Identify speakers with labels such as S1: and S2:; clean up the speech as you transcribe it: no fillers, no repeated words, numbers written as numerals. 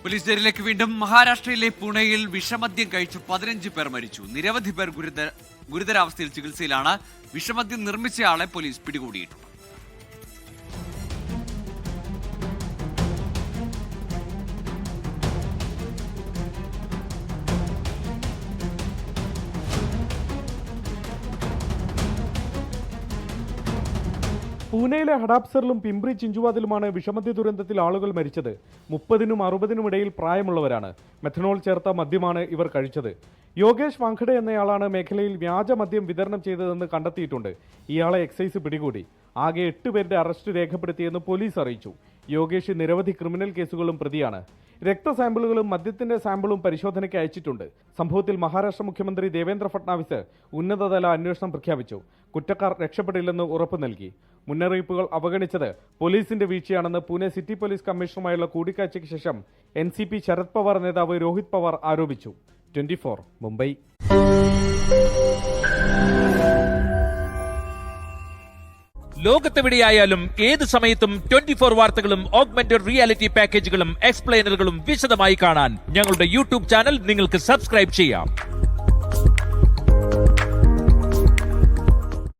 S1: Police ജയിലിലേക്ക് വീണ്ടും. മഹാരാഷ്ട്രയിലെ പുണെയിൽ വിഷമദ്യം കഴിച്ച് 15 പേർ മരിച്ചു. നിരവധി പേർ ഗുരുതരാവസ്ഥയിൽ ചികിത്സയിലാണ്. വിഷമദ്യം നിർമ്മിച്ചയാളെ പോലീസ് പിടികൂടിയിട്ടുണ്ട്.
S2: പൂനെയിലെ ഹഡാപ്സറിലും പിംപ്രി ചിഞ്ചുവാദിലുമാണ് വിഷമദ്യ ദുരന്തത്തിൽ ആളുകൾ മരിച്ചത്. 30-നും 60-നും ഇടയിൽ പ്രായമുള്ളവരാണ്. മെഥനോൾ ചേർത്ത മദ്യമാണ് ഇവർ കഴിച്ചത്. യോഗേഷ് വാങ്കഡെ എന്നയാളാണ് മേഖലയിൽ വ്യാജ മദ്യം വിതരണം ചെയ്തതെന്ന് കണ്ടെത്തിയിട്ടുണ്ട്. ഇയാളെ എക്സൈസ് പിടികൂടി. ആകെ 8 പേരുടെ അറസ്റ്റ് രേഖപ്പെടുത്തിയെന്ന് പോലീസ് അറിയിച്ചു. യോഗേഷ് നിരവധി ക്രിമിനൽ കേസുകളും പ്രതിയാണ്. രക്തസാമ്പിളുകളും മദ്യത്തിന്റെ സാമ്പിളും പരിശോധനയ്ക്ക് അയച്ചിട്ടുണ്ട്. സംഭവത്തിൽ മഹാരാഷ്ട്ര മുഖ്യമന്ത്രി ദേവേന്ദ്ര ഫട്നാവിസ് ഉന്നതതല അന്വേഷണം പ്രഖ്യാപിച്ചു. കുറ്റക്കാർ രക്ഷപ്പെടില്ലെന്ന് ഉറപ്പു നൽകി. മുന്നറിയിപ്പുകൾ അവഗണിച്ചത് പോലീസിന്റെ വീഴ്ചയാണെന്ന് പൂനെ സിറ്റി പോലീസ് കമ്മീഷണറുമായുള്ള കൂടിക്കാഴ്ചയ്ക്ക് ശേഷം NCP ശരത് പവാർ നേതാവ് രോഹിത് പവാർ ആരോപിച്ചു. 24 മുംബൈ.
S3: ലോകത്തെവിടെയായാലും ഏത് സമയത്തും 24 വാർത്തകളും ഓഗ്മെന്റഡ് റിയാലിറ്റി പാക്കേജുകളും എക്സ്പ്ലെയിനറുകളും വിശദമായി കാണാൻ ഞങ്ങളുടെ യൂട്യൂബ് ചാനൽ നിങ്ങൾക്ക് സബ്സ്ക്രൈബ് ചെയ്യാം.